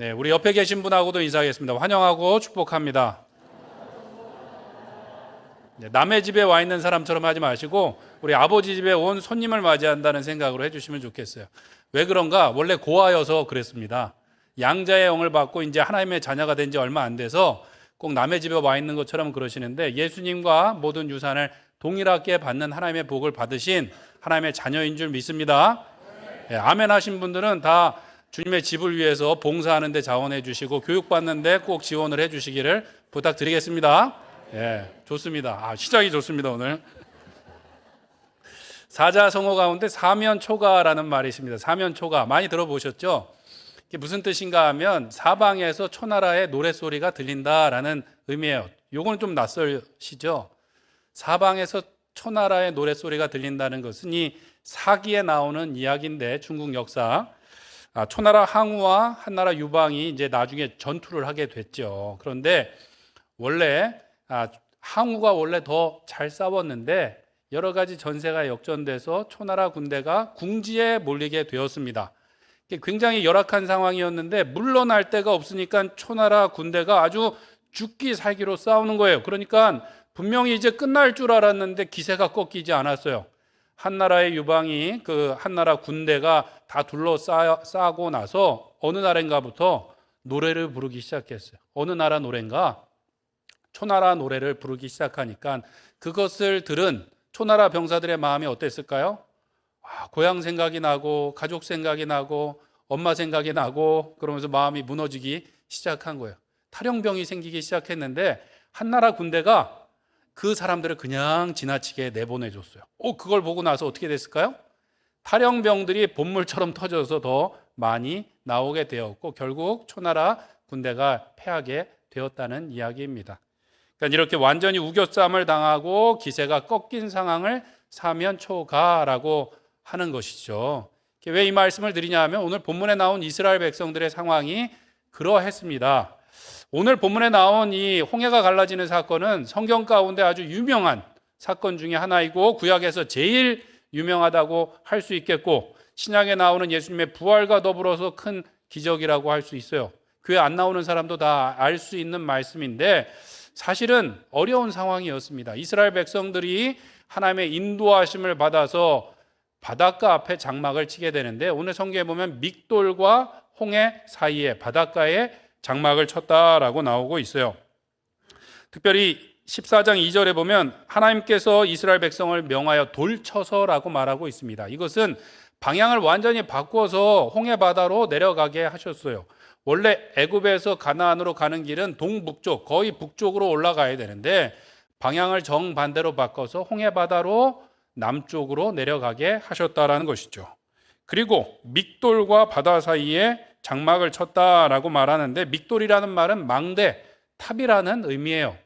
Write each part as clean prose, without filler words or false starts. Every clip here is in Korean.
네, 우리 옆에 계신 분하고도 인사하겠습니다. 환영하고 축복합니다. 네, 남의 집에 와 있는 사람처럼 하지 마시고 우리 아버지 집에 온 손님을 맞이한다는 생각으로 해주시면 좋겠어요. 왜 그런가? 원래 고아여서 그랬습니다. 양자의 영을 받고 이제 하나님의 자녀가 된 지 얼마 안 돼서 꼭 남의 집에 와 있는 것처럼 그러시는데, 예수님과 모든 유산을 동일하게 받는 하나님의 복을 받으신 하나님의 자녀인 줄 믿습니다. 네, 아멘 하신 분들은 다 주님의 집을 위해서 봉사하는 데 자원해 주시고 교육받는 데 꼭 지원을 해 주시기를 부탁드리겠습니다. 예, 좋습니다. 시작이 좋습니다. 오늘 사자성어 가운데 사면초가라는 말이 있습니다. 사면초가 많이 들어보셨죠? 이게 무슨 뜻인가 하면 사방에서 초나라의 노랫소리가 들린다라는 의미예요. 요거는 좀 낯설시죠? 사방에서 초나라의 노랫소리가 들린다는 것은 이 사기에 나오는 이야기인데, 중국 역사 초나라 항우와 한나라 유방이 이제 나중에 전투를 하게 됐죠. 그런데 원래 항우가 원래 더 잘 싸웠는데 여러 가지 전세가 역전돼서 초나라 군대가 궁지에 몰리게 되었습니다. 굉장히 열악한 상황이었는데 물러날 데가 없으니까 초나라 군대가 아주 죽기 살기로 싸우는 거예요. 그러니까 분명히 이제 끝날 줄 알았는데 기세가 꺾이지 않았어요. 한나라의 유방이 그 한나라 군대가 다 둘러싸고 나서 어느 날인가부터 노래를 부르기 시작했어요. 어느 나라 노래인가? 초나라 노래를 부르기 시작하니까 그것을 들은 초나라 병사들의 마음이 어땠을까요? 고향 생각이 나고 가족 생각이 나고 엄마 생각이 나고 그러면서 마음이 무너지기 시작한 거예요. 탈영병이 생기기 시작했는데 한나라 군대가 그 사람들을 그냥 지나치게 내보내줬어요. 그걸 보고 나서 어떻게 됐을까요? 탈영병들이 본물처럼 터져서 더 많이 나오게 되었고 결국 초나라 군대가 패하게 되었다는 이야기입니다. 그러니까 이렇게 완전히 우겨쌈을 당하고 기세가 꺾인 상황을 사면초가라고 하는 것이죠. 왜 이 말씀을 드리냐 하면 오늘 본문에 나온 이스라엘 백성들의 상황이 그러했습니다. 오늘 본문에 나온 이 홍해가 갈라지는 사건은 성경 가운데 아주 유명한 사건 중에 하나이고 구약에서 제일 유명하다고 할 수 있겠고 신약에 나오는 예수님의 부활과 더불어서 큰 기적이라고 할 수 있어요. 교회 안 나오는 사람도 다 알 수 있는 말씀인데 사실은 어려운 상황이었습니다. 이스라엘 백성들이 하나님의 인도하심을 받아서 바닷가 앞에 장막을 치게 되는데 오늘 성경에 보면 믹돌과 홍해 사이에 바닷가에 장막을 쳤다라고 나오고 있어요. 특별히 14장 2절에 보면 하나님께서 이스라엘 백성을 명하여 돌쳐서라고 말하고 있습니다. 이것은 방향을 완전히 바꿔서 홍해 바다로 내려가게 하셨어요. 원래 애굽에서 가나안으로 가는 길은 동북쪽, 거의 북쪽으로 올라가야 되는데 방향을 정반대로 바꿔서 홍해 바다로 남쪽으로 내려가게 하셨다라는 것이죠. 그리고 믹돌과 바다 사이에 장막을 쳤다라고 말하는데 믹돌이라는 말은 망대, 탑이라는 의미예요.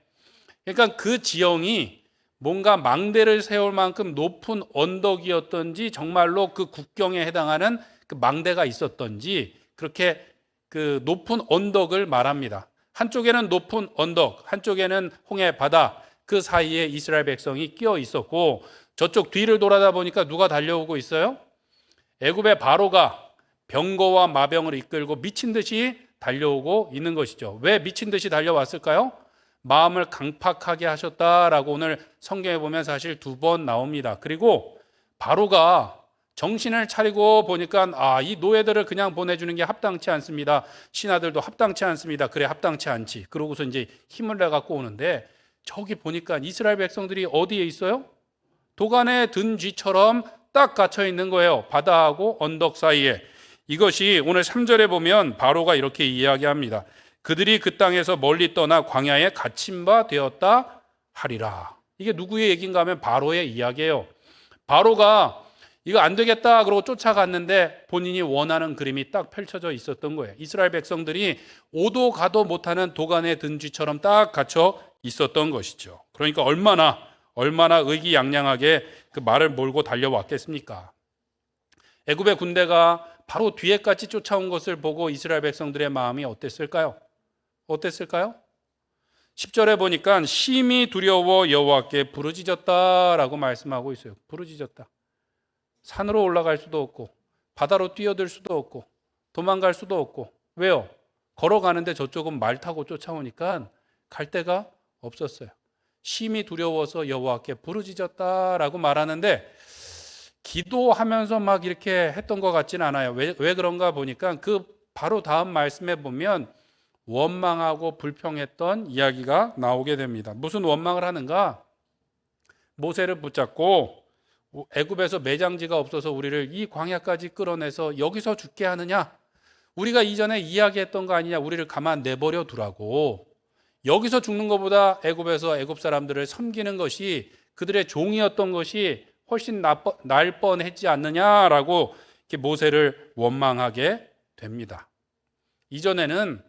그러니까 그 지형이 뭔가 망대를 세울 만큼 높은 언덕이었던지 정말로 그 국경에 해당하는 그 망대가 있었던지 그렇게 그 높은 언덕을 말합니다. 한쪽에는 높은 언덕, 한쪽에는 홍해 바다, 그 사이에 이스라엘 백성이 끼어 있었고 저쪽 뒤를 돌아다 보니까 누가 달려오고 있어요? 애굽의 바로가 병거와 마병을 이끌고 미친 듯이 달려오고 있는 것이죠. 왜 미친 듯이 달려왔을까요? 마음을 강팍하게 하셨다라고 오늘 성경에 보면 사실 2번 나옵니다. 그리고 바로가 정신을 차리고 보니까 이 노예들을 그냥 보내주는 게 합당치 않습니다. 신하들도 합당치 않습니다. 그래 합당치 않지. 그러고서 이제 힘을 내갖고 오는데 저기 보니까 이스라엘 백성들이 어디에 있어요? 도간에 든 쥐처럼 딱 갇혀 있는 거예요. 바다하고 언덕 사이에. 이것이 오늘 3절에 보면 바로가 이렇게 이야기합니다. 그들이 그 땅에서 멀리 떠나 광야에 갇힌 바 되었다 하리라. 이게 누구의 얘기인가 하면 바로의 이야기예요. 바로가 이거 안 되겠다 그러고 쫓아갔는데 본인이 원하는 그림이 딱 펼쳐져 있었던 거예요. 이스라엘 백성들이 오도 가도 못하는 도간에 든 쥐처럼 딱 갇혀 있었던 것이죠. 그러니까 얼마나 의기양양하게 그 말을 몰고 달려왔겠습니까? 애굽의 군대가 바로 뒤에까지 쫓아온 것을 보고 이스라엘 백성들의 마음이 어땠을까요? 10절에 보니까 심히 두려워 여호와께 부르짖었다라고 말씀하고 있어요. 부르짖었다. 산으로 올라갈 수도 없고 바다로 뛰어들 수도 없고 도망갈 수도 없고 왜요? 걸어가는데 저쪽은 말 타고 쫓아오니까 갈 데가 없었어요. 심히 두려워서 여호와께 부르짖었다라고 말하는데 기도하면서 막 이렇게 했던 것 같지는 않아요. 왜 그런가 보니까 그 바로 다음 말씀에 보면 원망하고 불평했던 이야기가 나오게 됩니다. 무슨 원망을 하는가? 모세를 붙잡고 애굽에서 매장지가 없어서 우리를 이 광야까지 끌어내서 여기서 죽게 하느냐? 우리가 이전에 이야기했던 거 아니냐? 우리를 가만 내버려 두라고. 여기서 죽는 것보다 애굽에서 애굽 사람들을 섬기는 것이 그들의 종이었던 것이 훨씬 날 뻔했지 않느냐라고 이렇게 모세를 원망하게 됩니다. 이전에는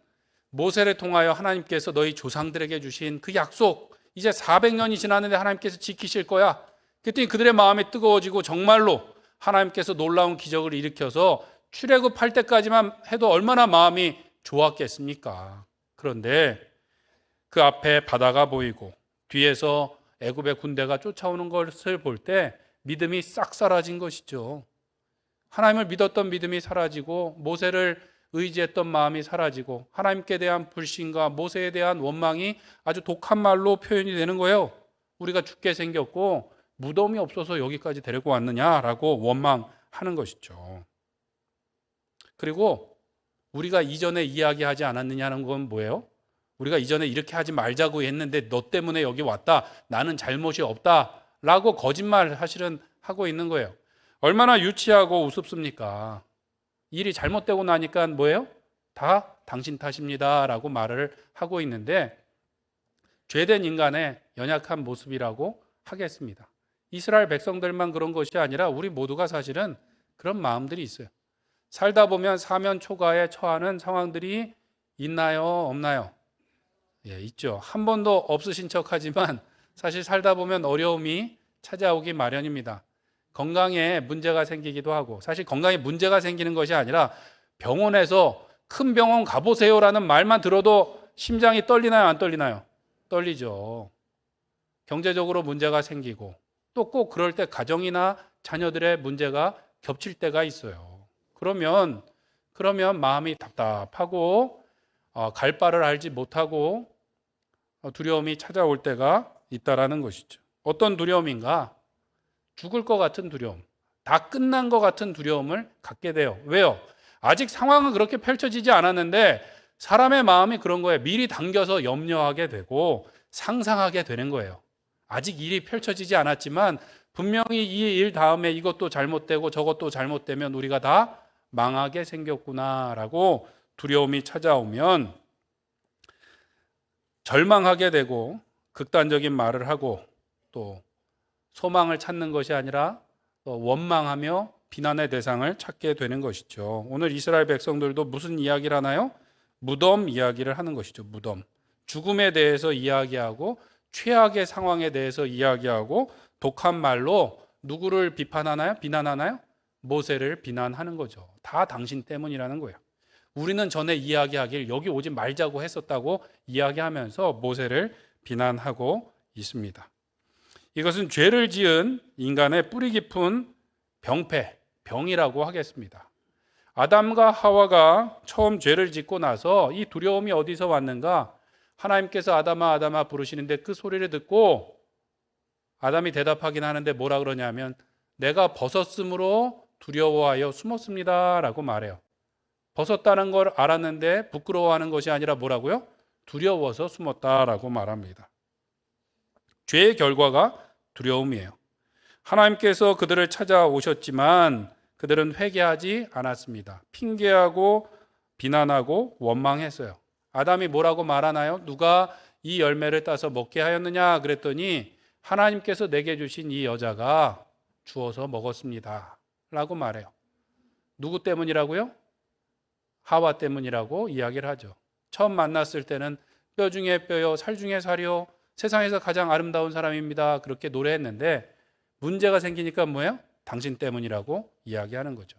모세를 통하여 하나님께서 너희 조상들에게 주신 그 약속, 이제 400년이 지났는데 하나님께서 지키실 거야. 그랬더니 그들의 마음이 뜨거워지고 정말로 하나님께서 놀라운 기적을 일으켜서 출애굽할 때까지만 해도 얼마나 마음이 좋았겠습니까? 그런데 그 앞에 바다가 보이고 뒤에서 애굽의 군대가 쫓아오는 것을 볼 때 믿음이 싹 사라진 것이죠. 하나님을 믿었던 믿음이 사라지고 모세를 의지했던 마음이 사라지고 하나님께 대한 불신과 모세에 대한 원망이 아주 독한 말로 표현이 되는 거예요. 우리가 죽게 생겼고 무덤이 없어서 여기까지 데리고 왔느냐라고 원망하는 것이죠. 그리고 우리가 이전에 이야기하지 않았느냐는 건 뭐예요? 우리가 이전에 이렇게 하지 말자고 했는데 너 때문에 여기 왔다. 나는 잘못이 없다. 라고 거짓말 사실은 하고 있는 거예요. 얼마나 유치하고 우습습니까? 일이 잘못되고 나니까 뭐예요? 다 당신 탓입니다. 라고 말을 하고 있는데 죄된 인간의 연약한 모습이라고 하겠습니다. 이스라엘 백성들만 그런 것이 아니라 우리 모두가 사실은 그런 마음들이 있어요. 살다 보면 사면 초가에 처하는 상황들이 있나요? 없나요? 예, 있죠. 한 번도 없으신 척하지만 사실 살다 보면 어려움이 찾아오기 마련입니다. 건강에 문제가 생기기도 하고 사실 건강에 문제가 생기는 것이 아니라 병원에서 큰 병원 가보세요라는 말만 들어도 심장이 떨리나요? 안 떨리나요? 떨리죠. 경제적으로 문제가 생기고 또 꼭 그럴 때 가정이나 자녀들의 문제가 겹칠 때가 있어요. 그러면 마음이 답답하고 갈 바를 알지 못하고 두려움이 찾아올 때가 있다라는 것이죠. 어떤 두려움인가? 죽을 것 같은 두려움, 다 끝난 것 같은 두려움을 갖게 돼요. 왜요? 아직 상황은 그렇게 펼쳐지지 않았는데 사람의 마음이 그런 거예요. 미리 당겨서 염려하게 되고 상상하게 되는 거예요. 아직 일이 펼쳐지지 않았지만 분명히 이 일 다음에 이것도 잘못되고 저것도 잘못되면 우리가 다 망하게 생겼구나라고 두려움이 찾아오면 절망하게 되고 극단적인 말을 하고 또 소망을 찾는 것이 아니라 원망하며 비난의 대상을 찾게 되는 것이죠. 오늘 이스라엘 백성들도 무슨 이야기를 하나요? 무덤 이야기를 하는 것이죠. 무덤. 죽음에 대해서 이야기하고 최악의 상황에 대해서 이야기하고 독한 말로 누구를 비판하나요? 비난하나요? 모세를 비난하는 거죠. 다 당신 때문이라는 거예요. 우리는 전에 이야기하길 여기 오지 말자고 했었다고 이야기하면서 모세를 비난하고 있습니다. 이것은 죄를 지은 인간의 뿌리 깊은 병이라고 하겠습니다. 아담과 하와가 처음 죄를 짓고 나서 이 두려움이 어디서 왔는가? 하나님께서 아담아 부르시는데 그 소리를 듣고 아담이 대답하긴 하는데 뭐라 그러냐면 내가 벗었으므로 두려워하여 숨었습니다 라고 말해요. 벗었다는 걸 알았는데 부끄러워하는 것이 아니라 뭐라고요? 두려워서 숨었다라고 말합니다. 죄의 결과가 두려움이에요. 하나님께서 그들을 찾아오셨지만 그들은 회개하지 않았습니다. 핑계하고 비난하고 원망했어요. 아담이 뭐라고 말하나요? 누가 이 열매를 따서 먹게 하였느냐 그랬더니 하나님께서 내게 주신 이 여자가 주어서 먹었습니다 라고 말해요. 누구 때문이라고요? 하와 때문이라고 이야기를 하죠. 처음 만났을 때는 뼈 중에 뼈요 살 중에 살이요 세상에서 가장 아름다운 사람입니다 그렇게 노래했는데 문제가 생기니까 뭐예요? 당신 때문이라고 이야기하는 거죠.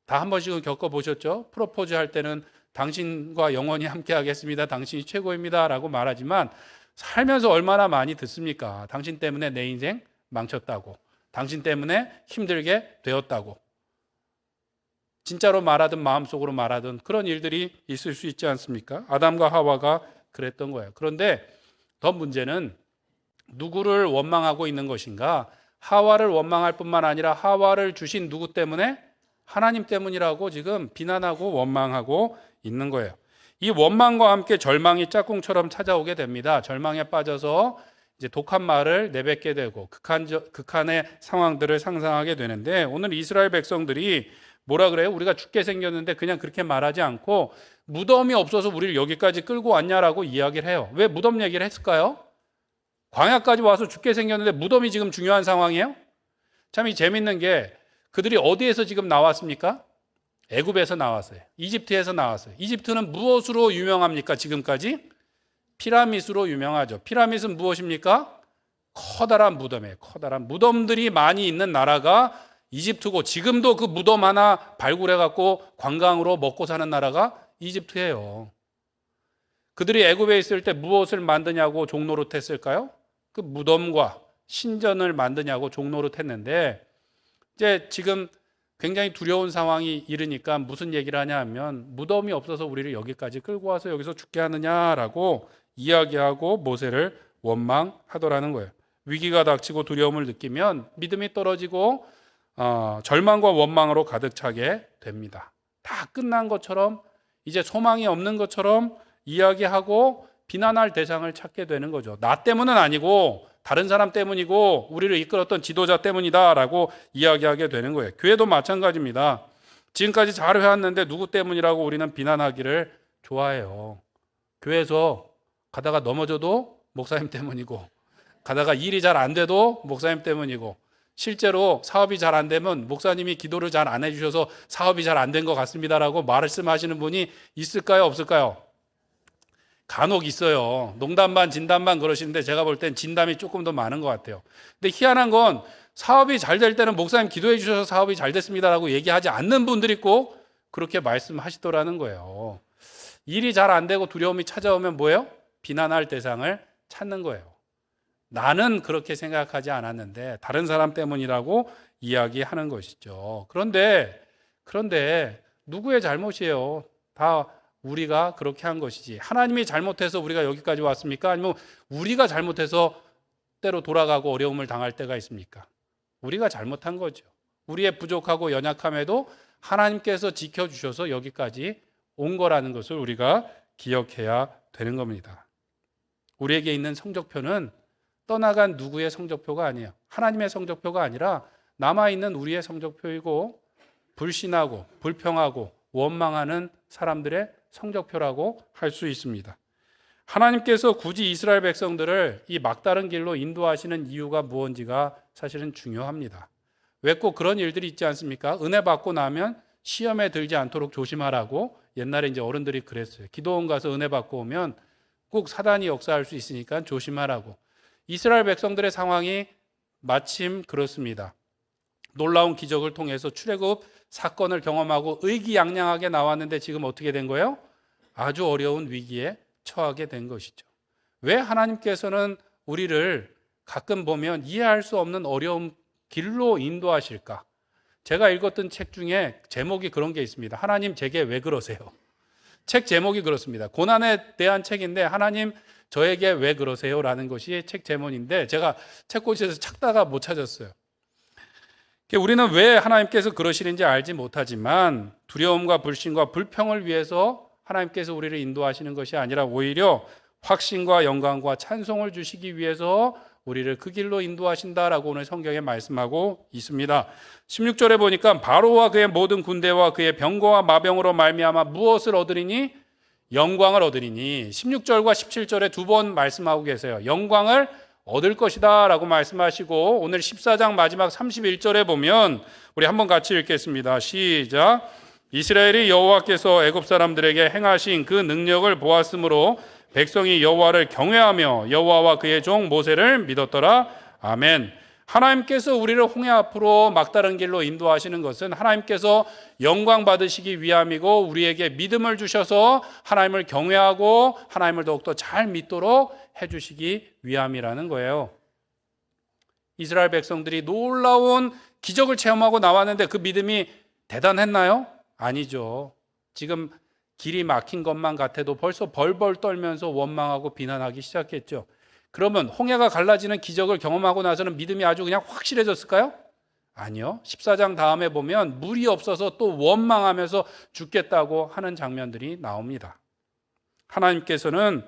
다 한 번씩은 겪어보셨죠? 프로포즈 할 때는 당신과 영원히 함께 하겠습니다. 당신이 최고입니다 라고 말하지만 살면서 얼마나 많이 듣습니까? 당신 때문에 내 인생 망쳤다고, 당신 때문에 힘들게 되었다고. 진짜로 말하든 마음속으로 말하든 그런 일들이 있을 수 있지 않습니까? 아담과 하와가 그랬던 거예요. 그런데 더 문제는 누구를 원망하고 있는 것인가? 하와를 원망할 뿐만 아니라 하와를 주신 누구 때문에? 하나님 때문이라고 지금 비난하고 원망하고 있는 거예요. 이 원망과 함께 절망이 짝꿍처럼 찾아오게 됩니다. 절망에 빠져서 이제 독한 말을 내뱉게 되고 극한의 상황들을 상상하게 되는데, 오늘 이스라엘 백성들이 뭐라 그래요? 우리가 죽게 생겼는데 그냥 그렇게 말하지 않고 무덤이 없어서 우리를 여기까지 끌고 왔냐라고 이야기를 해요. 왜 무덤 얘기를 했을까요? 광야까지 와서 죽게 생겼는데 무덤이 지금 중요한 상황이에요? 참 이 재밌는 게 그들이 어디에서 지금 나왔습니까? 애굽에서 나왔어요. 이집트에서 나왔어요. 이집트는 무엇으로 유명합니까? 지금까지? 피라밋으로 유명하죠. 피라밋은 무엇입니까? 커다란 무덤이에요. 커다란 무덤들이 많이 있는 나라가 이집트고, 지금도 그 무덤 하나 발굴해 갖고 관광으로 먹고 사는 나라가 이집트예요. 그들이 애굽에 있을 때 무엇을 만드냐고 종노릇했을까요? 그 무덤과 신전을 만드냐고 종노릇했는데, 이제 지금 굉장히 두려운 상황이 이르니까 무슨 얘기를 하냐 하면 무덤이 없어서 우리를 여기까지 끌고 와서 여기서 죽게 하느냐라고 이야기하고 모세를 원망하더라는 거예요. 위기가 닥치고 두려움을 느끼면 믿음이 떨어지고 절망과 원망으로 가득 차게 됩니다. 다 끝난 것처럼, 이제 소망이 없는 것처럼 이야기하고 비난할 대상을 찾게 되는 거죠. 나 때문은 아니고 다른 사람 때문이고 우리를 이끌었던 지도자 때문이다라고 이야기하게 되는 거예요. 교회도 마찬가지입니다. 지금까지 잘 해왔는데 누구 때문이라고 우리는 비난하기를 좋아해요. 교회에서 가다가 넘어져도 목사님 때문이고, 가다가 일이 잘 안 돼도 목사님 때문이고, 실제로 사업이 잘 안 되면 목사님이 기도를 잘 안 해주셔서 사업이 잘 안 된 것 같습니다라고 말씀하시는 분이 있을까요? 없을까요? 간혹 있어요. 농담반 진담반 그러시는데 제가 볼 땐 진담이 조금 더 많은 것 같아요. 근데 희한한 건 사업이 잘 될 때는 목사님 기도해 주셔서 사업이 잘 됐습니다라고 얘기하지 않는 분들이 꼭 그렇게 말씀하시더라는 거예요. 일이 잘 안 되고 두려움이 찾아오면 뭐예요? 비난할 대상을 찾는 거예요. 나는 그렇게 생각하지 않았는데 다른 사람 때문이라고 이야기하는 것이죠. 그런데 누구의 잘못이에요? 다 우리가 그렇게 한 것이지. 하나님이 잘못해서 우리가 여기까지 왔습니까? 아니면 우리가 잘못해서 때로 돌아가고 어려움을 당할 때가 있습니까? 우리가 잘못한 거죠. 우리의 부족하고 연약함에도 하나님께서 지켜주셔서 여기까지 온 거라는 것을 우리가 기억해야 되는 겁니다. 우리에게 있는 성적표는 떠나간 누구의 성적표가 아니에요. 하나님의 성적표가 아니라 남아있는 우리의 성적표이고, 불신하고 불평하고 원망하는 사람들의 성적표라고 할 수 있습니다. 하나님께서 굳이 이스라엘 백성들을 이 막다른 길로 인도하시는 이유가 무엇인지가 사실은 중요합니다. 왜 꼭 그런 일들이 있지 않습니까? 은혜 받고 나면 시험에 들지 않도록 조심하라고 옛날에 이제 어른들이 그랬어요. 기도원 가서 은혜 받고 오면 꼭 사단이 역사할 수 있으니까 조심하라고. 이스라엘 백성들의 상황이 마침 그렇습니다. 놀라운 기적을 통해서 출애굽 사건을 경험하고 의기양양하게 나왔는데 지금 어떻게 된 거예요? 아주 어려운 위기에 처하게 된 것이죠. 왜 하나님께서는 우리를 가끔 보면 이해할 수 없는 어려운 길로 인도하실까? 제가 읽었던 책 중에 제목이 그런 게 있습니다. 하나님 제게 왜 그러세요? 책 제목이 그렇습니다. 고난에 대한 책인데 하나님 저에게 왜 그러세요? 라는 것이 책 제목인데 제가 책꽂이에서 찾다가 못 찾았어요. 우리는 왜 하나님께서 그러시는지 알지 못하지만 두려움과 불신과 불평을 위해서 하나님께서 우리를 인도하시는 것이 아니라 오히려 확신과 영광과 찬송을 주시기 위해서 우리를 그 길로 인도하신다라고 오늘 성경에 말씀하고 있습니다. 16절에 보니까 바로와 그의 모든 군대와 그의 병거와 마병으로 말미암아 무엇을 얻으리니? 영광을 얻으리니. 16절과 17절에 두 번 말씀하고 계세요. 영광을 얻을 것이다 라고 말씀하시고, 오늘 14장 마지막 31절에 보면 우리 한번 같이 읽겠습니다. 시작. 이스라엘이 여호와께서 애굽 사람들에게 행하신 그 능력을 보았으므로 백성이 여호와를 경외하며 여호와와 그의 종 모세를 믿었더라. 아멘. 하나님께서 우리를 홍해 앞으로 막다른 길로 인도하시는 것은 하나님께서 영광 받으시기 위함이고, 우리에게 믿음을 주셔서 하나님을 경외하고 하나님을 더욱더 잘 믿도록 해주시기 위함이라는 거예요. 이스라엘 백성들이 놀라운 기적을 체험하고 나왔는데 그 믿음이 대단했나요? 아니죠. 지금 길이 막힌 것만 같아도 벌써 벌벌 떨면서 원망하고 비난하기 시작했죠. 그러면 홍해가 갈라지는 기적을 경험하고 나서는 믿음이 아주 그냥 확실해졌을까요? 아니요. 14장 다음에 보면 물이 없어서 또 원망하면서 죽겠다고 하는 장면들이 나옵니다. 하나님께서는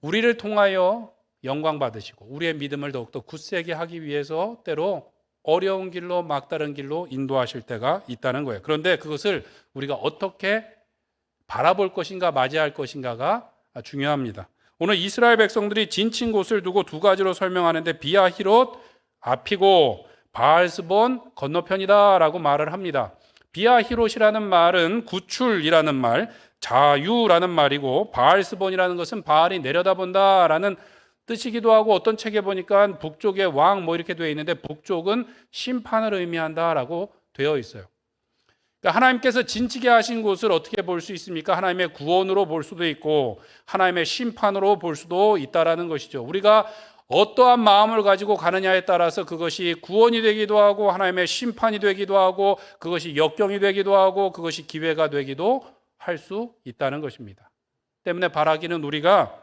우리를 통하여 영광 받으시고 우리의 믿음을 더욱더 굳세게 하기 위해서 때로 어려운 길로 막다른 길로 인도하실 때가 있다는 거예요. 그런데 그것을 우리가 어떻게 바라볼 것인가 맞이할 것인가가 중요합니다. 오늘 이스라엘 백성들이 진친 곳을 두고 두 가지로 설명하는데 비아히롯 앞이고 바알스본 건너편이다라고 말을 합니다. 비아히롯이라는 말은 구출이라는 말, 자유라는 말이고 바알스본이라는 것은 바알이 내려다본다라는 뜻이기도 하고 어떤 책에 보니까 북쪽의 왕 뭐 이렇게 되어 있는데 북쪽은 심판을 의미한다라고 되어 있어요. 그러니까 하나님께서 진치게 하신 곳을 어떻게 볼 수 있습니까? 하나님의 구원으로 볼 수도 있고 하나님의 심판으로 볼 수도 있다라는 것이죠. 우리가 어떠한 마음을 가지고 가느냐에 따라서 그것이 구원이 되기도 하고 하나님의 심판이 되기도 하고 그것이 역경이 되기도 하고 그것이 기회가 되기도 할 수 있다는 것입니다. 때문에 바라기는 우리가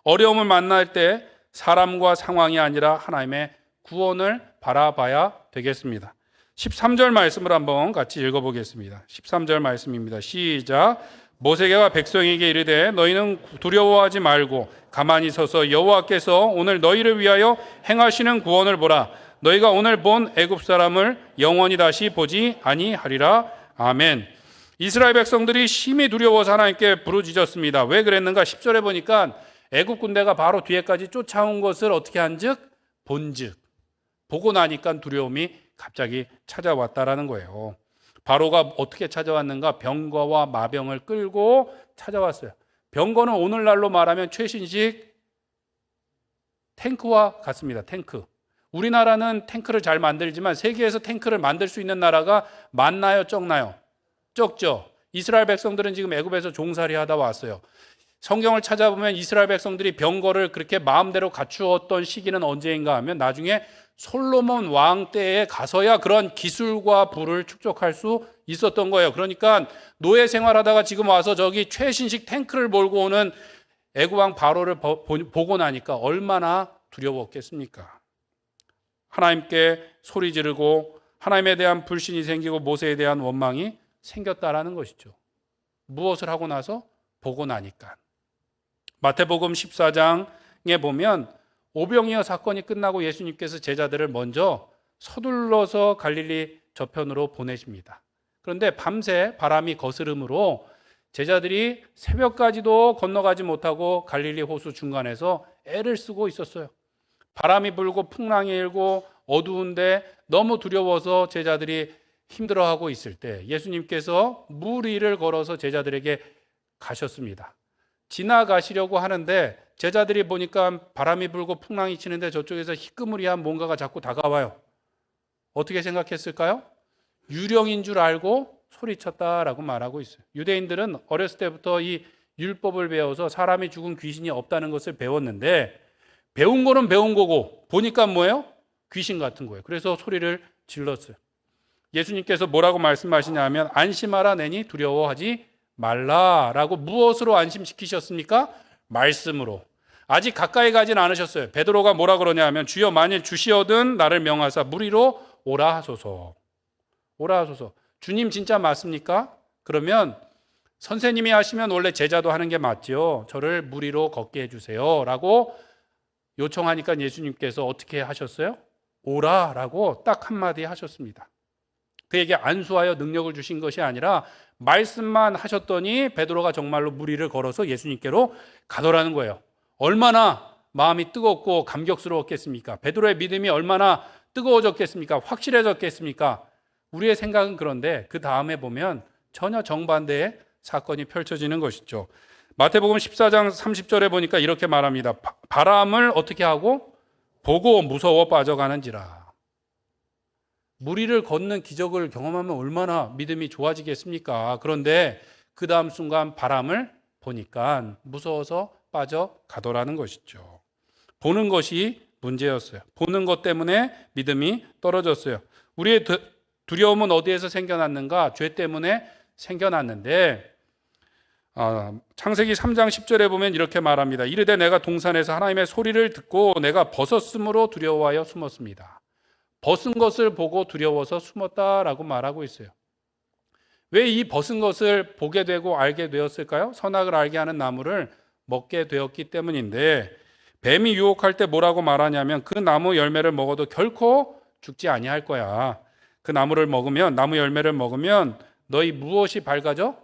어려움을 만날 때 사람과 상황이 아니라 하나님의 구원을 바라봐야 되겠습니다. 13절 말씀을 한번 같이 읽어보겠습니다. 13절 말씀입니다. 시작. 모세가 백성에게 이르되 너희는 두려워하지 말고 가만히 서서 여호와께서 오늘 너희를 위하여 행하시는 구원을 보라. 너희가 오늘 본 애굽 사람을 영원히 다시 보지 아니하리라. 아멘. 이스라엘 백성들이 심히 두려워서 하나님께 부르짖었습니다. 왜 그랬는가? 10절에 보니까 애굽 군대가 바로 뒤에까지 쫓아온 것을 어떻게 한즉 본즉 보고 나니까 두려움이 갑자기 찾아왔다라는 거예요. 바로가 어떻게 찾아왔는가? 병거와 마병을 끌고 찾아왔어요. 병거는 오늘날로 말하면 최신식 탱크와 같습니다. 탱크. 우리나라는 탱크를 잘 만들지만 세계에서 탱크를 만들 수 있는 나라가 많나요? 적나요? 적죠. 이스라엘 백성들은 지금 애굽에서 종살이 하다 왔어요. 성경을 찾아보면 이스라엘 백성들이 병거를 그렇게 마음대로 갖추었던 시기는 언제인가 하면 나중에 솔로몬 왕 때에 가서야 그런 기술과 부를 축적할 수 있었던 거예요. 그러니까 노예 생활하다가 지금 와서 저기 최신식 탱크를 몰고 오는 애굽 왕 바로를 보고 나니까 얼마나 두려웠겠습니까? 하나님께 소리 지르고 하나님에 대한 불신이 생기고 모세에 대한 원망이 생겼다라는 것이죠. 무엇을 하고 나서? 보고 나니까. 마태복음 14장에 보면 오병이어 사건이 끝나고 예수님께서 제자들을 먼저 서둘러서 갈릴리 저편으로 보내십니다. 그런데 밤새 바람이 거스름으로 제자들이 새벽까지도 건너가지 못하고 갈릴리 호수 중간에서 애를 쓰고 있었어요. 바람이 불고 풍랑이 일고 어두운데 너무 두려워서 제자들이 힘들어하고 있을 때 예수님께서 물 위를 걸어서 제자들에게 가셨습니다. 지나가시려고 하는데 제자들이 보니까 바람이 불고 풍랑이 치는데 저쪽에서 희끄무리한 뭔가가 자꾸 다가와요. 어떻게 생각했을까요? 유령인 줄 알고 소리쳤다라고 말하고 있어요. 유대인들은 어렸을 때부터 이 율법을 배워서 사람이 죽은 귀신이 없다는 것을 배웠는데 배운 거는 배운 거고 보니까 뭐예요? 귀신 같은 거예요. 그래서 소리를 질렀어요. 예수님께서 뭐라고 말씀하시냐면 안심하라 내니 두려워하지 말라라고 무엇으로 안심시키셨습니까? 말씀으로. 아직 가까이 가진 않으셨어요. 베드로가 뭐라 그러냐 하면 주여 만일 주시어든 나를 명하사 물 위로 오라 하소서. 오라 하소서. 주님 진짜 맞습니까? 그러면 선생님이 하시면 원래 제자도 하는 게 맞죠. 저를 물 위로 걷게 해주세요 라고 요청하니까 예수님께서 어떻게 하셨어요? 오라라고 딱 한마디 하셨습니다. 그에게 안수하여 능력을 주신 것이 아니라 말씀만 하셨더니 베드로가 정말로 물 위를 걸어서 예수님께로 가더라는 거예요. 얼마나 마음이 뜨겁고 감격스러웠겠습니까? 베드로의 믿음이 얼마나 뜨거워졌겠습니까? 확실해졌겠습니까? 우리의 생각은 그런데 그 다음에 보면 전혀 정반대의 사건이 펼쳐지는 것이죠. 마태복음 14장 30절에 보니까 이렇게 말합니다. 바람을 어떻게 하고? 보고 무서워 빠져가는지라. 물 위를 걷는 기적을 경험하면 얼마나 믿음이 좋아지겠습니까? 그런데 그 다음 순간 바람을 보니까 무서워서 빠져가더라는 것이죠. 보는 것이 문제였어요. 보는 것 때문에 믿음이 떨어졌어요. 우리의 두려움은 어디에서 생겨났는가? 죄 때문에 생겨났는데 창세기 3장 10절에 보면 이렇게 말합니다. 이르되 내가 동산에서 하나님의 소리를 듣고 내가 벗었으므로 두려워하여 숨었습니다. 벗은 것을 보고 두려워서 숨었다라고 말하고 있어요. 왜 이 벗은 것을 보게 되고 알게 되었을까요? 선악을 알게 하는 나무를 먹게 되었기 때문인데, 뱀이 유혹할 때 뭐라고 말하냐면 그 나무 열매를 먹어도 결코 죽지 아니할 거야. 그 나무 열매를 먹으면 너희 무엇이 밝아져?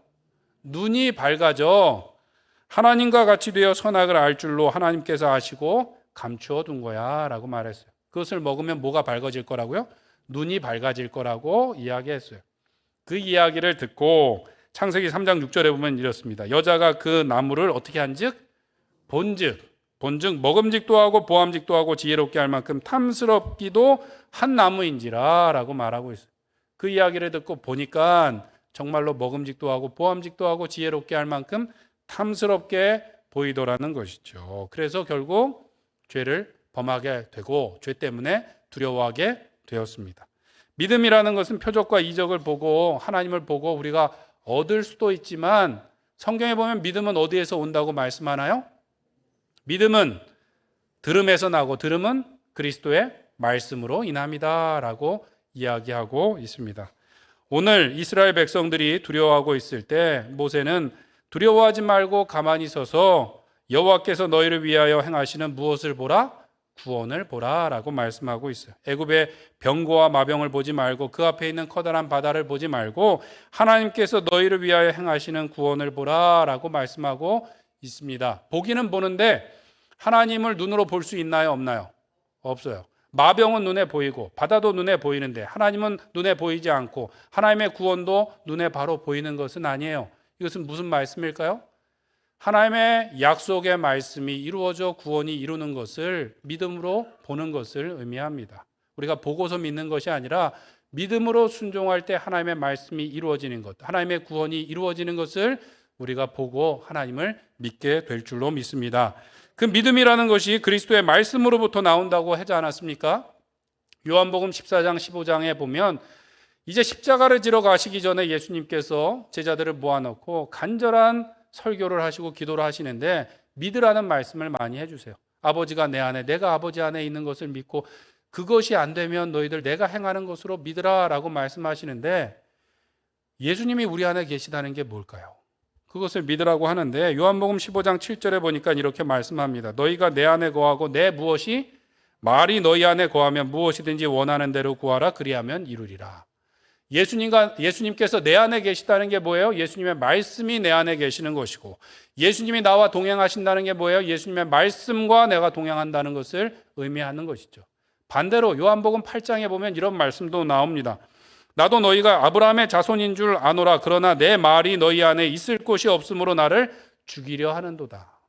눈이 밝아져 하나님과 같이 되어 선악을 알 줄로 하나님께서 아시고 감추어 둔 거야 라고 말했어요. 그것을 먹으면 뭐가 밝아질 거라고요? 눈이 밝아질 거라고 이야기했어요. 그 이야기를 듣고 창세기 3장 6절에 보면 이렇습니다. 여자가 그 나무를 어떻게 한즉? 본즉 먹음직도 하고 보암직도 하고 지혜롭게 할 만큼 탐스럽기도 한 나무인지라 라고 말하고 있어요. 그 이야기를 듣고 보니까 정말로 먹음직도 하고 보암직도 하고 지혜롭게 할 만큼 탐스럽게 보이더라는 것이죠. 그래서 결국 죄를 범하게 되고 죄 때문에 두려워하게 되었습니다. 믿음이라는 것은 표적과 이적을 보고 하나님을 보고 우리가 얻을 수도 있지만, 성경에 보면 믿음은 어디에서 온다고 말씀하나요? 믿음은 들음에서 나고 들음은 그리스도의 말씀으로 인합니다 라고 이야기하고 있습니다. 오늘 이스라엘 백성들이 두려워하고 있을 때 모세는 두려워하지 말고 가만히 서서 여호와께서 너희를 위하여 행하시는 무엇을 보라? 구원을 보라 라고 말씀하고 있어요. 애굽의 병거와 마병을 보지 말고 그 앞에 있는 커다란 바다를 보지 말고 하나님께서 너희를 위하여 행하시는 구원을 보라 라고 말씀하고 있습니다. 보기는 보는데 하나님을 눈으로 볼 수 있나요? 없나요? 없어요. 마병은 눈에 보이고 바다도 눈에 보이는데 하나님은 눈에 보이지 않고 하나님의 구원도 눈에 바로 보이는 것은 아니에요. 이것은 무슨 말씀일까요? 하나님의 약속의 말씀이 이루어져 구원이 이루는 것을 믿음으로 보는 것을 의미합니다. 우리가 보고서 믿는 것이 아니라 믿음으로 순종할 때 하나님의 말씀이 이루어지는 것, 하나님의 구원이 이루어지는 것을 우리가 보고 하나님을 믿게 될 줄로 믿습니다. 그 믿음이라는 것이 그리스도의 말씀으로부터 나온다고 하지 않았습니까? 요한복음 14장 15장에 보면 이제 십자가를 지러 가시기 전에 예수님께서 제자들을 모아놓고 간절한 설교를 하시고 기도를 하시는데 믿으라는 말씀을 많이 해주세요. 아버지가 내 안에, 내가 아버지 안에 있는 것을 믿고 그것이 안 되면 너희들 내가 행하는 것으로 믿으라 라고 말씀하시는데, 예수님이 우리 안에 계시다는 게 뭘까요? 그것을 믿으라고 하는데 요한복음 15장 7절에 보니까 이렇게 말씀합니다. 너희가 내 안에 거하고 내 무엇이 말이 너희 안에 거하면 무엇이든지 원하는 대로 구하라 그리하면 이루리라. 예수님께서 내 안에 계시다는 게 뭐예요? 예수님의 말씀이 내 안에 계시는 것이고, 예수님이 나와 동행하신다는 게 뭐예요? 예수님의 말씀과 내가 동행한다는 것을 의미하는 것이죠. 반대로 요한복음 8장에 보면 이런 말씀도 나옵니다. 나도 너희가 아브라함의 자손인 줄 아노라. 그러나 내 말이 너희 안에 있을 곳이 없으므로 나를 죽이려 하는도다.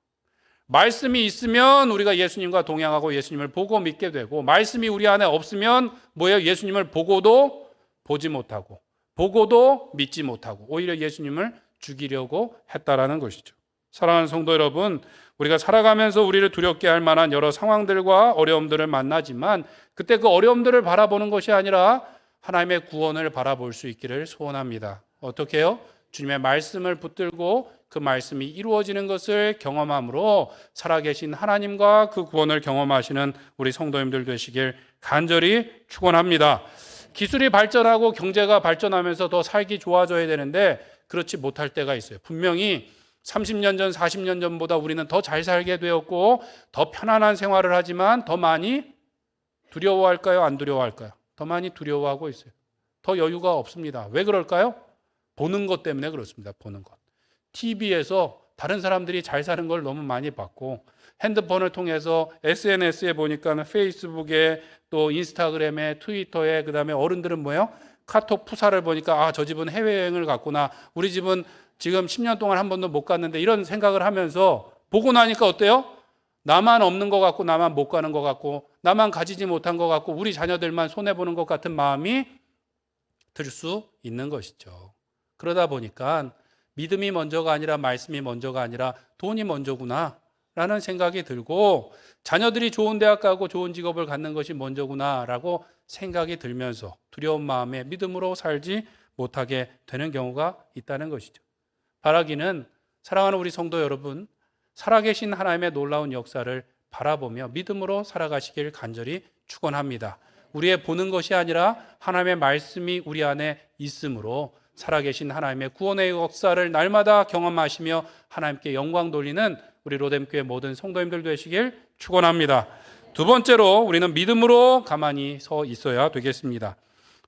말씀이 있으면 우리가 예수님과 동행하고 예수님을 보고 믿게 되고, 말씀이 우리 안에 없으면 뭐예요? 예수님을 보고도 보지 못하고 보고도 믿지 못하고 오히려 예수님을 죽이려고 했다라는 것이죠. 사랑하는 성도 여러분, 우리가 살아가면서 우리를 두렵게 할 만한 여러 상황들과 어려움들을 만나지만 그때 그 어려움들을 바라보는 것이 아니라 하나님의 구원을 바라볼 수 있기를 소원합니다. 어떻게 해요? 주님의 말씀을 붙들고 그 말씀이 이루어지는 것을 경험함으로 살아계신 하나님과 그 구원을 경험하시는 우리 성도님들 되시길 간절히 축원합니다. 기술이 발전하고 경제가 발전하면서 더 살기 좋아져야 되는데 그렇지 못할 때가 있어요. 분명히 30년 전, 40년 전보다 우리는 더 잘 살게 되었고 더 편안한 생활을 하지만 더 많이 두려워할까요? 안 두려워할까요? 더 많이 두려워하고 있어요. 더 여유가 없습니다. 왜 그럴까요? 보는 것 때문에 그렇습니다. 보는 것. TV에서 다른 사람들이 잘 사는 걸 너무 많이 봤고, 핸드폰을 통해서 SNS에 보니까 페이스북에 또 인스타그램에 트위터에, 그다음에 어른들은 뭐예요? 카톡 푸사를 보니까 저 집은 해외여행을 갔구나, 우리 집은 지금 10년 동안 한 번도 못 갔는데, 이런 생각을 하면서 보고 나니까 어때요? 나만 없는 것 같고 나만 못 가는 것 같고 나만 가지지 못한 것 같고 우리 자녀들만 손해보는 것 같은 마음이 들 수 있는 것이죠. 그러다 보니까 믿음이 먼저가 아니라 말씀이 먼저가 아니라 돈이 먼저구나 라는 생각이 들고, 자녀들이 좋은 대학 가고 좋은 직업을 갖는 것이 먼저구나 라고 생각이 들면서 두려운 마음에 믿음으로 살지 못하게 되는 경우가 있다는 것이죠. 바라기는 사랑하는 우리 성도 여러분, 살아계신 하나님의 놀라운 역사를 바라보며 믿음으로 살아가시길 간절히 축원합니다. 우리의 보는 것이 아니라 하나님의 말씀이 우리 안에 있으므로 살아계신 하나님의 구원의 역사를 날마다 경험하시며 하나님께 영광 돌리는 우리 로뎀교회 모든 성도님들 되시길 축원합니다. 두 번째로 우리는 믿음으로 가만히 서 있어야 되겠습니다.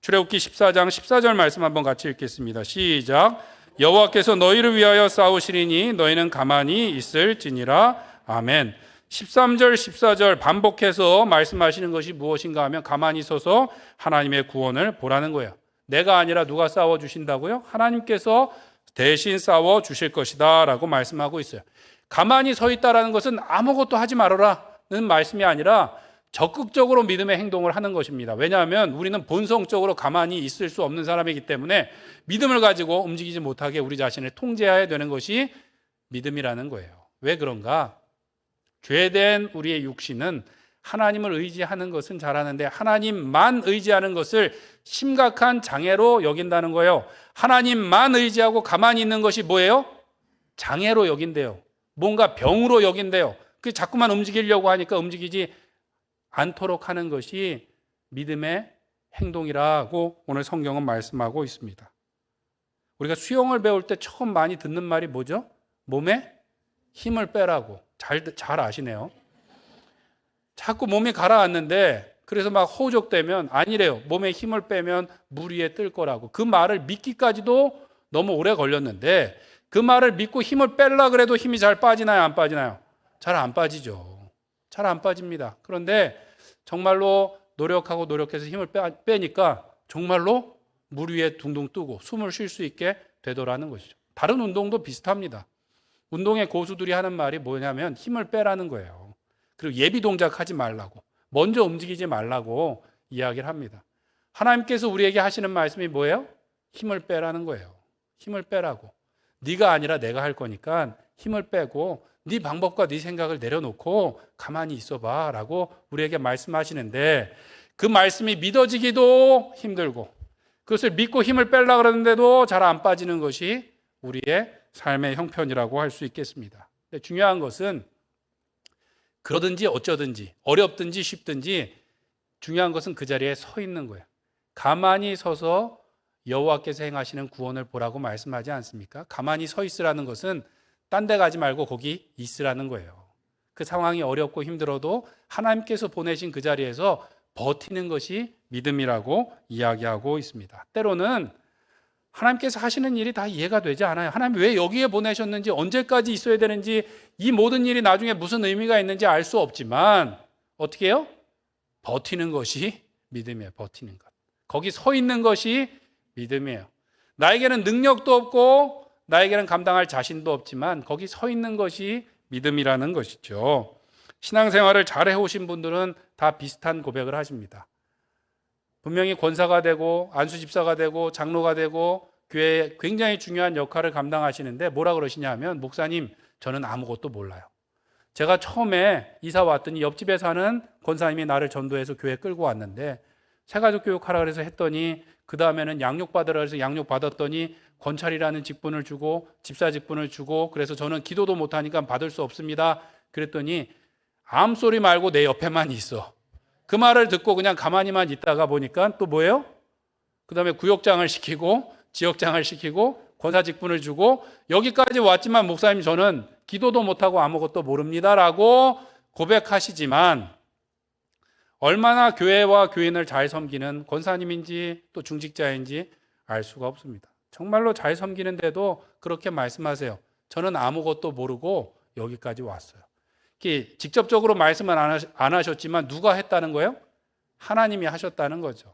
출애굽기 14장 14절 말씀 한번 같이 읽겠습니다. 시작. 여호와께서 너희를 위하여 싸우시리니 너희는 가만히 있을지니라. 아멘. 13절 14절 반복해서 말씀하시는 것이 무엇인가 하면 가만히 서서 하나님의 구원을 보라는 거예요. 내가 아니라 누가 싸워주신다고요? 하나님께서 대신 싸워주실 것이다 라고 말씀하고 있어요. 가만히 서 있다라는 것은 아무것도 하지 말아라는 말씀이 아니라 적극적으로 믿음의 행동을 하는 것입니다. 왜냐하면 우리는 본성적으로 가만히 있을 수 없는 사람이기 때문에 믿음을 가지고 움직이지 못하게 우리 자신을 통제해야 되는 것이 믿음이라는 거예요. 왜 그런가? 죄된 우리의 육신은 하나님을 의지하는 것은 잘하는데 하나님만 의지하는 것을 심각한 장애로 여긴다는 거예요. 하나님만 의지하고 가만히 있는 것이 뭐예요? 장애로 여긴대요. 뭔가 병으로 여긴대요. 그 자꾸만 움직이려고 하니까 움직이지 않도록 하는 것이 믿음의 행동이라고 오늘 성경은 말씀하고 있습니다. 우리가 수영을 배울 때 처음 많이 듣는 말이 뭐죠? 몸에 힘을 빼라고. 잘 아시네요. 자꾸 몸이 가라앉는데 그래서 막 호적되면 아니래요. 몸에 힘을 빼면 물 위에 뜰 거라고. 그 말을 믿기까지도 너무 오래 걸렸는데 그 말을 믿고 힘을 빼려고 그래도 힘이 잘 빠지나요? 안 빠지나요? 잘 안 빠지죠. 잘 안 빠집니다. 그런데 정말로 노력해서 힘을 빼니까 정말로 물 위에 둥둥 뜨고 숨을 쉴 수 있게 되더라는 것이죠. 다른 운동도 비슷합니다. 운동의 고수들이 하는 말이 뭐냐면 힘을 빼라는 거예요. 그리고 예비 동작하지 말라고, 먼저 움직이지 말라고 이야기를 합니다. 하나님께서 우리에게 하시는 말씀이 뭐예요? 힘을 빼라는 거예요. 힘을 빼라고. 네가 아니라 내가 할 거니까 힘을 빼고 네 방법과 네 생각을 내려놓고 가만히 있어봐 라고 우리에게 말씀하시는데 그 말씀이 믿어지기도 힘들고 그것을 믿고 힘을 빼려고 그러는데도 잘 안 빠지는 것이 우리의 삶의 형편이라고 할 수 있겠습니다. 근데 중요한 것은 그러든지 어쩌든지 어렵든지 쉽든지 중요한 것은 그 자리에 서 있는 거예요. 가만히 서서 여호와께서 행하시는 구원을 보라고 말씀하지 않습니까? 가만히 서 있으라는 것은 딴 데 가지 말고 거기 있으라는 거예요. 그 상황이 어렵고 힘들어도 하나님께서 보내신 그 자리에서 버티는 것이 믿음이라고 이야기하고 있습니다. 때로는 하나님께서 하시는 일이 다 이해가 되지 않아요. 하나님 왜 여기에 보내셨는지 언제까지 있어야 되는지 이 모든 일이 나중에 무슨 의미가 있는지 알 수 없지만 어떻게 해요? 버티는 것이 믿음이에요. 버티는 것. 거기 서 있는 것이 믿음이에요. 나에게는 능력도 없고 나에게는 감당할 자신도 없지만 거기 서 있는 것이 믿음이라는 것이죠. 신앙생활을 잘 해오신 분들은 다 비슷한 고백을 하십니다. 분명히 권사가 되고 안수집사가 되고 장로가 되고 교회에 굉장히 중요한 역할을 감당하시는데 뭐라 그러시냐 하면 목사님 저는 아무것도 몰라요. 제가 처음에 이사 왔더니 옆집에 사는 권사님이 나를 전도해서 교회에 끌고 왔는데 새가족 교육하라 그래서 했더니 그 다음에는 양육받으라 그래서 양육받았더니 권찰이라는 직분을 주고 집사 직분을 주고 그래서 저는 기도도 못하니까 받을 수 없습니다. 그랬더니 암소리 말고 내 옆에만 있어. 그 말을 듣고 그냥 가만히만 있다가 보니까 또 뭐예요? 그 다음에 구역장을 시키고 지역장을 시키고 권사 직분을 주고 여기까지 왔지만 목사님 저는 기도도 못하고 아무것도 모릅니다라고 고백하시지만 얼마나 교회와 교인을 잘 섬기는 권사님인지 또 중직자인지 알 수가 없습니다. 정말로 잘 섬기는데도 그렇게 말씀하세요. 저는 아무것도 모르고 여기까지 왔어요. 직접적으로 말씀은 안 하셨지만 누가 했다는 거예요? 하나님이 하셨다는 거죠.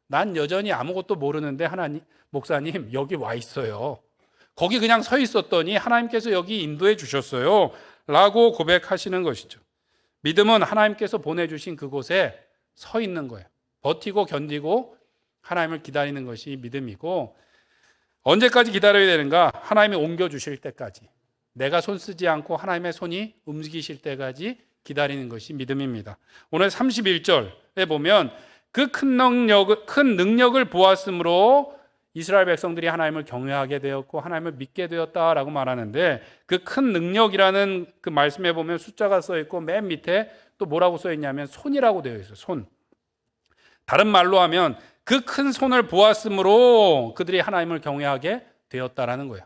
난 여전히 아무것도 모르는데 하나님, 목사님 여기 와 있어요. 거기 그냥 서 있었더니 하나님께서 여기 인도해 주셨어요 라고 고백하시는 것이죠. 믿음은 하나님께서 보내주신 그곳에 서 있는 거예요. 버티고 견디고 하나님을 기다리는 것이 믿음이고 언제까지 기다려야 되는가? 하나님이 옮겨주실 때까지. 내가 손 쓰지 않고 하나님의 손이 움직이실 때까지 기다리는 것이 믿음입니다. 오늘 31절에 보면 그 큰 능력을 보았으므로 이스라엘 백성들이 하나님을 경외하게 되었고 하나님을 믿게 되었다라고 말하는데, 그 큰 능력이라는 그 말씀에 보면 숫자가 써 있고 맨 밑에 또 뭐라고 써 있냐면 손이라고 되어 있어요. 손. 다른 말로 하면 그 큰 손을 보았으므로 그들이 하나님을 경외하게 되었다라는 거예요.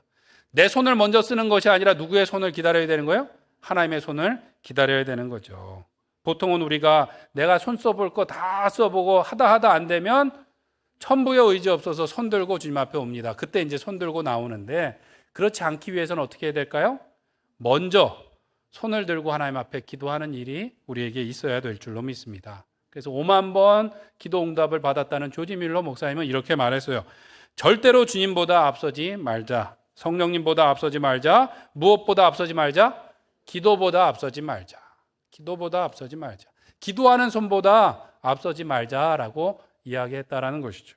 내 손을 먼저 쓰는 것이 아니라 누구의 손을 기다려야 되는 거예요? 하나님의 손을 기다려야 되는 거죠. 보통은 우리가 내가 손 써볼 거 다 써보고 하다 안 되면 천부의 의지 없어서 손 들고 주님 앞에 옵니다. 그때 이제 손 들고 나오는데, 그렇지 않기 위해서는 어떻게 해야 될까요? 먼저 손을 들고 하나님 앞에 기도하는 일이 우리에게 있어야 될 줄로 믿습니다. 그래서 5만 번 기도 응답을 받았다는 조지 밀러 목사님은 이렇게 말했어요. 절대로 주님보다 앞서지 말자. 성령님보다 앞서지 말자. 무엇보다 앞서지 말자? 기도보다 앞서지 말자. 기도보다 앞서지 말자. 기도하는 손보다 앞서지 말자라고 이야기했다라는 것이죠.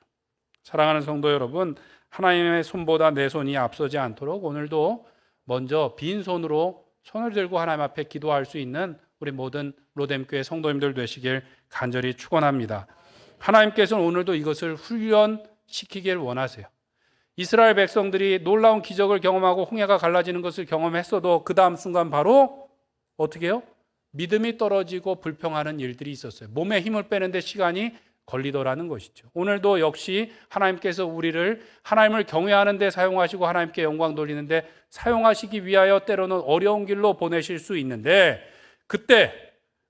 사랑하는 성도 여러분, 하나님의 손보다 내 손이 앞서지 않도록 오늘도 먼저 빈손으로 손을 들고 하나님 앞에 기도할 수 있는 우리 모든 로뎀교회 성도님들 되시길 간절히 축원합니다. 하나님께서는 오늘도 이것을 훈련시키길 원하세요. 이스라엘 백성들이 놀라운 기적을 경험하고 홍해가 갈라지는 것을 경험했어도 그 다음 순간 바로 어떻게 해요? 믿음이 떨어지고 불평하는 일들이 있었어요. 몸에 힘을 빼는데 시간이 걸리더라는 것이죠. 오늘도 역시 하나님께서 우리를 하나님을 경외하는 데 사용하시고 하나님께 영광 돌리는데 사용하시기 위하여 때로는 어려운 길로 보내실 수 있는데, 그때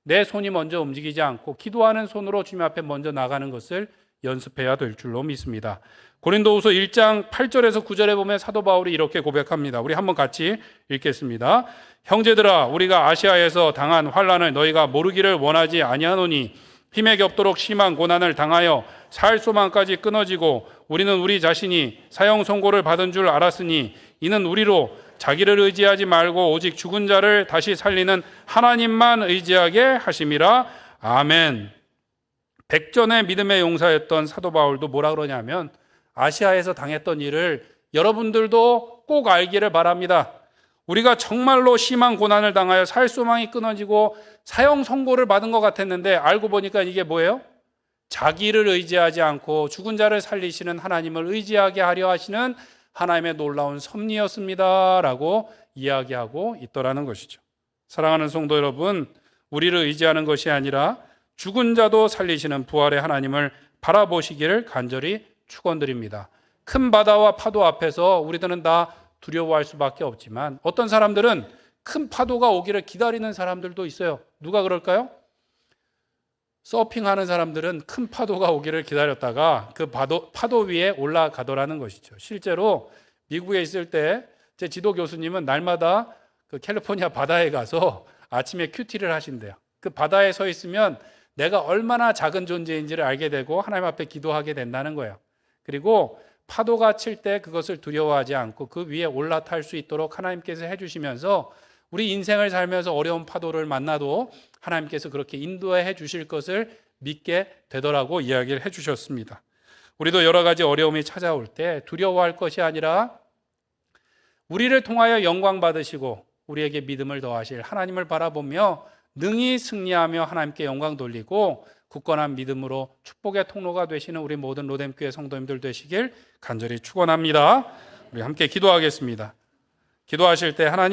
내 손이 먼저 움직이지 않고 기도하는 손으로 주님 앞에 먼저 나가는 것을 연습해야 될 줄로 믿습니다. 고린도후서 1장 8절에서 9절에 보면 사도 바울이 이렇게 고백합니다. 우리 한번 같이 읽겠습니다. 형제들아, 우리가 아시아에서 당한 환난을 너희가 모르기를 원하지 아니하노니 힘에 겹도록 심한 고난을 당하여 살 소망까지 끊어지고 우리는 우리 자신이 사형 선고를 받은 줄 알았으니 이는 우리로 자기를 의지하지 말고 오직 죽은 자를 다시 살리는 하나님만 의지하게 하심이라. 아멘. 백전의 믿음의 용사였던 사도 바울도 뭐라 그러냐면, 아시아에서 당했던 일을 여러분들도 꼭 알기를 바랍니다. 우리가 정말로 심한 고난을 당하여 살 소망이 끊어지고 사형 선고를 받은 것 같았는데 알고 보니까 이게 뭐예요? 자기를 의지하지 않고 죽은 자를 살리시는 하나님을 의지하게 하려 하시는 하나님의 놀라운 섭리였습니다 라고 이야기하고 있더라는 것이죠. 사랑하는 성도 여러분, 우리를 의지하는 것이 아니라 죽은 자도 살리시는 부활의 하나님을 바라보시기를 간절히 축원드립니다. 큰 바다와 파도 앞에서 우리들은 다 두려워할 수밖에 없지만 어떤 사람들은 큰 파도가 오기를 기다리는 사람들도 있어요. 누가 그럴까요? 서핑하는 사람들은 큰 파도가 오기를 기다렸다가 그 파도 위에 올라가더라는 것이죠. 실제로 미국에 있을 때 제 지도 교수님은 날마다 그 캘리포니아 바다에 가서 아침에 큐티를 하신대요. 그 바다에 서 있으면 내가 얼마나 작은 존재인지를 알게 되고 하나님 앞에 기도하게 된다는 거예요. 그리고 파도가 칠 때 그것을 두려워하지 않고 그 위에 올라탈 수 있도록 하나님께서 해주시면서 우리 인생을 살면서 어려운 파도를 만나도 하나님께서 그렇게 인도해 주실 것을 믿게 되더라고 이야기를 해주셨습니다. 우리도 여러 가지 어려움이 찾아올 때 두려워할 것이 아니라 우리를 통하여 영광 받으시고 우리에게 믿음을 더하실 하나님을 바라보며 능히 승리하며 하나님께 영광 돌리고 굳건한 믿음으로 축복의 통로가 되시는 우리 모든 로뎀교회 성도님들 되시길 간절히 축원합니다. 우리 함께 기도하겠습니다. 기도하실 때 하나님